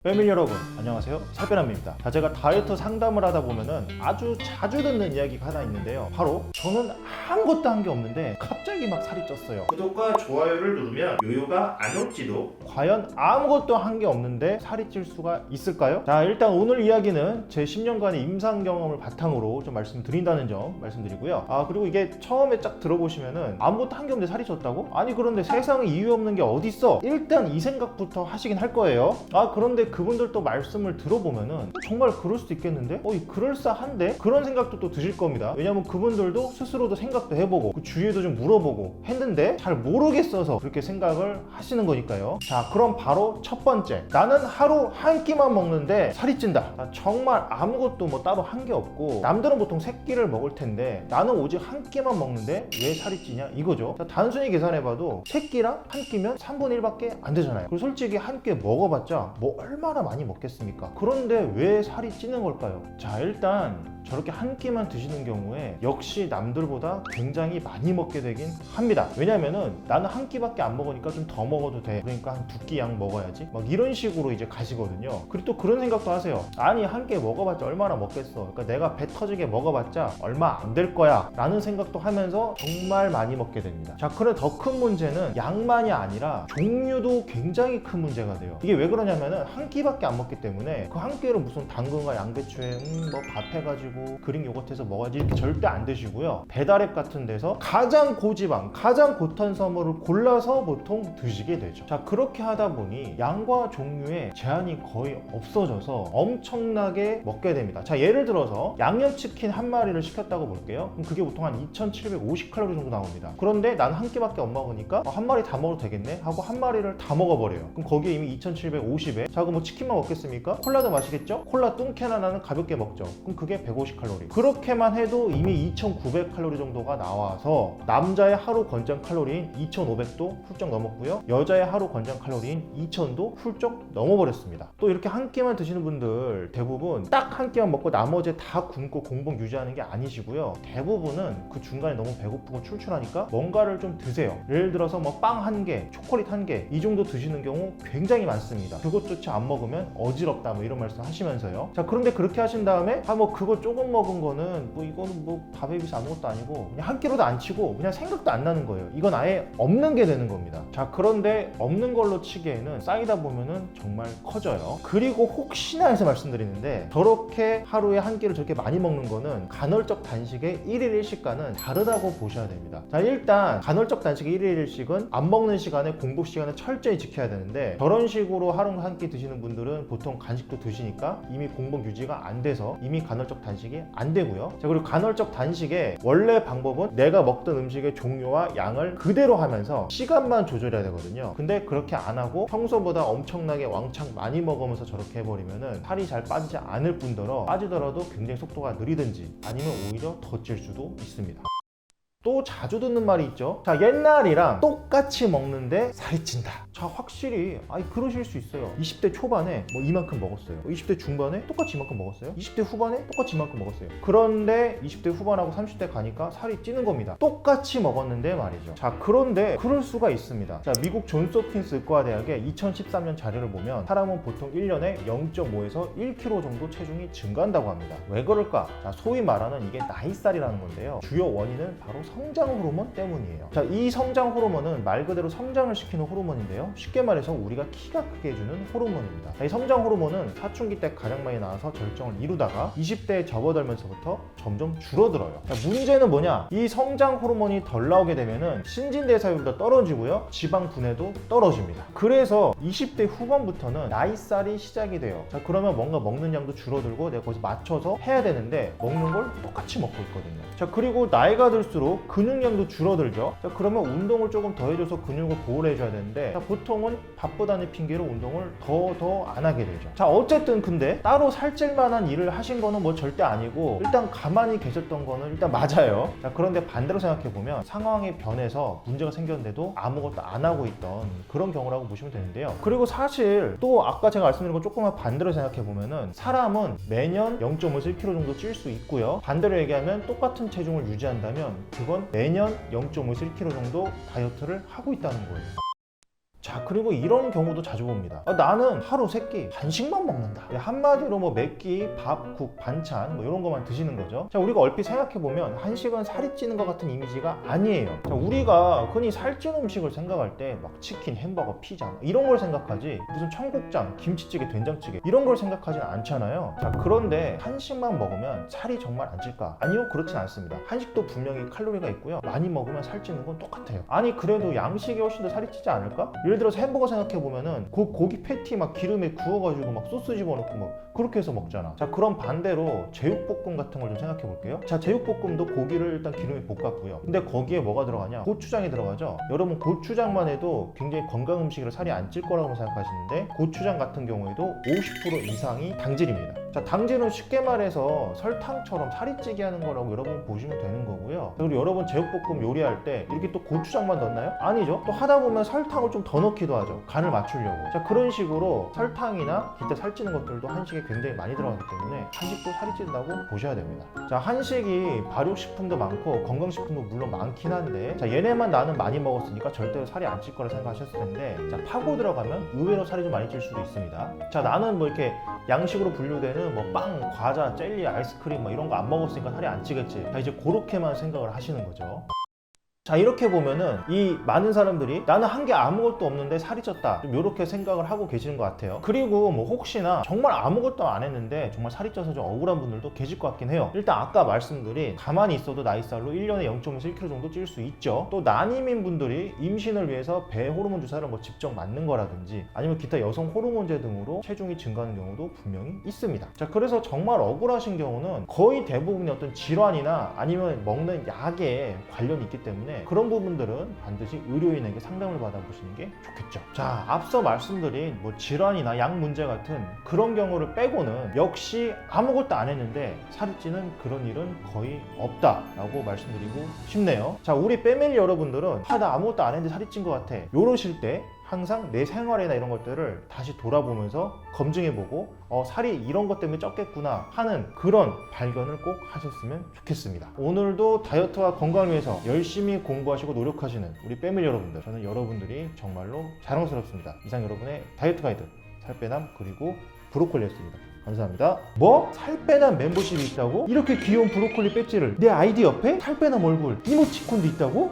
패밀리 여러분 안녕하세요, 살빼남입니다. 제가 다이어트 상담을 하다 보면은 아주 자주 듣는 이야기가 하나 있는데요, 바로 저는 아무것도 한 게 없는데 갑자기 막 살이 쪘어요. 구독과 좋아요를 누르면 요요가 안 올지도. 과연 아무것도 한 게 없는데 살이 찔 수가 있을까요? 자, 일단 오늘 이야기는 제 10년간의 임상 경험을 바탕으로 좀 말씀드린다는 점 말씀드리고요. 그리고 이게 처음에 딱 들어보시면은 아무것도 한 게 없는데 살이 쪘다고? 아니 그런데 세상에 이유 없는 게 어딨어? 일단 이 생각부터 하시긴 할 거예요. 그런데 그분들 또 말씀을 들어보면은 정말 그럴 수도 있겠는데? 그럴싸한데? 그런 생각도 또 드실 겁니다. 왜냐면 그분들도 스스로도 생각도 해보고 그 주위에도 좀 물어보고 했는데 잘 모르겠어서 그렇게 생각을 하시는 거니까요. 자, 그럼 바로 첫 번째, 나는 하루 한 끼만 먹는데 살이 찐다. 정말 아무것도 뭐 따로 한 게 없고 남들은 보통 세 끼를 먹을 텐데 나는 오직 한 끼만 먹는데 왜 살이 찌냐 이거죠. 자, 단순히 계산해봐도 세 끼랑 한 끼면 3분의 1밖에 안 되잖아요. 그리고 솔직히 한 끼 먹어봤자 뭐 얼마나 많이 먹겠습니까? 그런데 왜 살이 찌는 걸까요? 자, 일단 저렇게 한 끼만 드시는 경우에 역시 남들보다 굉장히 많이 먹게 되긴 합니다. 왜냐면은 나는 한 끼밖에 안 먹으니까 좀 더 먹어도 돼, 그러니까 한 두 끼 양 먹어야지, 막 이런 식으로 이제 가시거든요. 그리고 또 그런 생각도 하세요. 아니 한 끼 먹어봤자 얼마나 먹겠어, 그러니까 내가 배 터지게 먹어봤자 얼마 안 될 거야 라는 생각도 하면서 정말 많이 먹게 됩니다. 자, 그런데 더 큰 문제는 양만이 아니라 종류도 굉장히 큰 문제가 돼요. 이게 왜 그러냐면은 한 끼밖에 안 먹기 때문에 그 한 끼를 무슨 당근과 양배추에 뭐 밥 해가지고 그릭 요거트에서 먹어야지 이렇게 절대 안 드시고요. 배달앱 같은 데서 가장 고지방, 가장 고탄수화물을 골라서 보통 드시게 되죠. 자, 그렇게 하다 보니 양과 종류의 제한이 거의 없어져서 엄청나게 먹게 됩니다. 자, 예를 들어서 양념치킨 한 마리를 시켰다고 볼게요. 그럼 그게 보통 한 2750칼로리 정도 나옵니다. 그런데 난 한 끼밖에 안 먹으니까 한 마리 다 먹어도 되겠네 하고 한 마리를 다 먹어버려요. 그럼 거기에 이미 2750에, 자, 그럼 뭐 치킨만 먹겠습니까? 콜라도 마시겠죠? 콜라 뚱캔 하나는 가볍게 먹죠. 그럼 그게 150칼로리. 그렇게만 해도 이미 2900칼로리 정도가 나와서 남자의 하루 권장 칼로리인 2500도 훌쩍 넘었고요. 여자의 하루 권장 칼로리인 2000도 훌쩍 넘어버렸습니다. 또 이렇게 한 끼만 드시는 분들 대부분 딱 한 끼만 먹고 나머지 다 굶고 공복 유지하는 게 아니시고요. 대부분은 그 중간에 너무 배고프고 출출하니까 뭔가를 좀 드세요. 예를 들어서 뭐 빵 한 개, 초콜릿 한 개 이 정도 드시는 경우 굉장히 많습니다. 그것조차 안 먹으면 어지럽다 뭐 이런 말씀 하시면서요. 자, 그런데 그렇게 하신 다음에 뭐 그거 조금 먹은 거는 뭐 이거는 뭐 밥에 비해서 아무것도 아니고 그냥 한 끼로도 안 치고 그냥 생각도 안 나는 거예요. 이건 아예 없는 게 되는 겁니다. 자, 그런데 없는 걸로 치기에는 쌓이다 보면은 정말 커져요. 그리고 혹시나 해서 말씀드리는데 저렇게 하루에 한 끼를 저렇게 많이 먹는 거는 간헐적 단식의 1일 1식과는 다르다고 보셔야 됩니다. 자, 일단 간헐적 단식의 1일 1식은 안 먹는 시간에 공복 시간을 철저히 지켜야 되는데 저런 식으로 하루 한 끼 드시는 분들은 보통 간식도 드시니까 이미 공복 유지가 안 돼서 이미 간헐적 단식이 안 되고요. 자, 그리고 간헐적 단식의 원래 방법은 내가 먹던 음식의 종류와 양을 그대로 하면서 시간만 조절해야 되거든요. 근데 그렇게 안 하고 평소보다 엄청나게 왕창 많이 먹으면서 저렇게 해버리면은 살이 잘 빠지지 않을 뿐더러 빠지더라도 굉장히 속도가 느리든지 아니면 오히려 더 찔 수도 있습니다. 또 자주 듣는 말이 있죠. 자, 옛날이랑 똑같이 먹는데 살이 찐다. 자, 확실히 그러실 수 있어요. 20대 초반에 뭐 이만큼 먹었어요. 20대 중반에 똑같이 이만큼 먹었어요. 20대 후반에 똑같이 이만큼 먹었어요. 그런데 20대 후반하고 30대 가니까 살이 찌는 겁니다. 똑같이 먹었는데 말이죠. 자, 그런데 그럴 수가 있습니다. 자, 미국 존스 홉킨스 의과대학의 2013년 자료를 보면 사람은 보통 1년에 0.5에서 1kg 정도 체중이 증가한다고 합니다. 왜 그럴까? 자, 소위 말하는 이게 나이살이라는 건데요. 주요 원인은 바로 성장 호르몬 때문이에요. 자, 이 성장 호르몬은 말 그대로 성장을 시키는 호르몬인데요. 쉽게 말해서 우리가 키가 크게 해주는 호르몬입니다. 자, 이 성장 호르몬은 사춘기 때 가장 많이 나와서 절정을 이루다가 20대에 접어들면서부터 점점 줄어들어요. 자, 문제는 뭐냐? 이 성장 호르몬이 덜 나오게 되면은 신진대사율도 떨어지고요. 지방 분해도 떨어집니다. 그래서 20대 후반부터는 나이살이 시작이 돼요. 자, 그러면 뭔가 먹는 양도 줄어들고 내가 거기서 맞춰서 해야 되는데 먹는 걸 똑같이 먹고 있거든요. 자, 그리고 나이가 들수록 근육량도 줄어들죠. 자, 그러면 운동을 조금 더 해줘서 근육을 보호를 해줘야 되는데 자, 보통은 바쁘다는 핑계로 운동을 더 안 하게 되죠. 자, 어쨌든 근데 따로 살찔 만한 일을 하신 거는 뭐 절대 아니고 일단 가만히 계셨던 거는 일단 맞아요. 자, 그런데 반대로 생각해보면 상황이 변해서 문제가 생겼는데도 아무것도 안 하고 있던 그런 경우라고 보시면 되는데요. 그리고 사실 또 아까 제가 말씀드린 거 조금만 반대로 생각해보면은 사람은 매년 0.5에서 1kg 정도 찔 수 있고요. 반대로 얘기하면 똑같은 체중을 유지한다면 그건 매년 0.5에서 1kg 정도 다이어트를 하고 있다는 거예요. 자, 그리고 이런 경우도 자주 봅니다. 나는 하루 3끼 한식만 먹는다. 한마디로 뭐 맵기, 밥, 국, 반찬 뭐 이런 것만 드시는 거죠. 자, 우리가 얼핏 생각해보면 한식은 살이 찌는 것 같은 이미지가 아니에요. 자, 우리가 흔히 살찌는 음식을 생각할 때 막 치킨, 햄버거, 피자 이런 걸 생각하지 무슨 청국장, 김치찌개, 된장찌개 이런 걸 생각하진 않잖아요. 자, 그런데 한식만 먹으면 살이 정말 안 찔까? 아니요, 그렇진 않습니다. 한식도 분명히 칼로리가 있고요. 많이 먹으면 살찌는 건 똑같아요. 아니, 그래도 양식이 훨씬 더 살이 찌지 않을까? 예를 들어서 햄버거 생각해보면은 고기 패티 막 기름에 구워가지고 막 소스 집어넣고 막 그렇게 해서 먹잖아. 자, 그럼 반대로 제육볶음 같은 걸 좀 생각해볼게요. 자, 제육볶음도 고기를 일단 기름에 볶았고요. 근데 거기에 뭐가 들어가냐? 고추장이 들어가죠. 여러분, 고추장만 해도 굉장히 건강 음식이라 살이 안 찔 거라고 생각하시는데 고추장 같은 경우에도 50% 이상이 당질입니다. 자, 당질은 쉽게 말해서 설탕처럼 살이 찌게 하는 거라고 여러분 보시면 되는 거고요. 그리고 여러분 제육볶음 요리할 때 이렇게 또 고추장만 넣나요? 아니죠. 또 하다 보면 설탕을 좀 더 넣기도 하죠. 간을 맞추려고. 자, 그런 식으로 설탕이나 기타 살찌는 것들도 한식에 굉장히 많이 들어가기 때문에 한식도 살이 찐다고 보셔야 됩니다. 자, 한식이 발효식품도 많고 건강식품도 물론 많긴 한데, 자, 얘네만 나는 많이 먹었으니까 절대로 살이 안 찔 거라 생각하셨을 텐데, 자, 파고 들어가면 의외로 살이 좀 많이 찔 수도 있습니다. 자, 나는 뭐 이렇게 양식으로 분류되는 뭐 빵, 과자, 젤리, 아이스크림 뭐 이런 거 안 먹었으니까 살이 안 찌겠지. 자, 이제 그렇게만 생각을 하시는 거죠. 자, 이렇게 보면은 이 많은 사람들이 나는 한 게 아무것도 없는데 살이 쪘다, 좀 이렇게 생각을 하고 계시는 것 같아요. 그리고 뭐 혹시나 정말 아무것도 안 했는데 정말 살이 쪄서 좀 억울한 분들도 계실 것 같긴 해요. 일단 아까 말씀드린 가만히 있어도 나이살로 1년에 0.1kg 정도 찔 수 있죠. 또 난임인 분들이 임신을 위해서 배 호르몬 주사를 뭐 직접 맞는 거라든지 아니면 기타 여성 호르몬제 등으로 체중이 증가하는 경우도 분명히 있습니다. 자, 그래서 정말 억울하신 경우는 거의 대부분의 어떤 질환이나 아니면 먹는 약에 관련이 있기 때문에 그런 부분들은 반드시 의료인에게 상담을 받아보시는 게 좋겠죠. 자, 앞서 말씀드린 뭐 질환이나 약 문제 같은 그런 경우를 빼고는 역시 아무것도 안 했는데 살이 찌는 그런 일은 거의 없다라고 말씀드리고 싶네요. 자, 우리 패밀리 여러분들은 나 아무것도 안 했는데 살이 찐 것 같아 이러실 때 항상 내 생활이나 이런 것들을 다시 돌아보면서 검증해보고 살이 이런 것 때문에 쪘겠구나 하는 그런 발견을 꼭 하셨으면 좋겠습니다. 오늘도 다이어트와 건강을 위해서 열심히 공부하시고 노력하시는 우리 패밀리 여러분들, 저는 여러분들이 정말로 자랑스럽습니다. 이상 여러분의 다이어트 가이드 살빼남 그리고 브로콜리였습니다. 감사합니다. 뭐? 살빼남 멤버십이 있다고? 이렇게 귀여운 브로콜리 배지를 내 아이디 옆에 살빼남 얼굴 이모티콘도 있다고?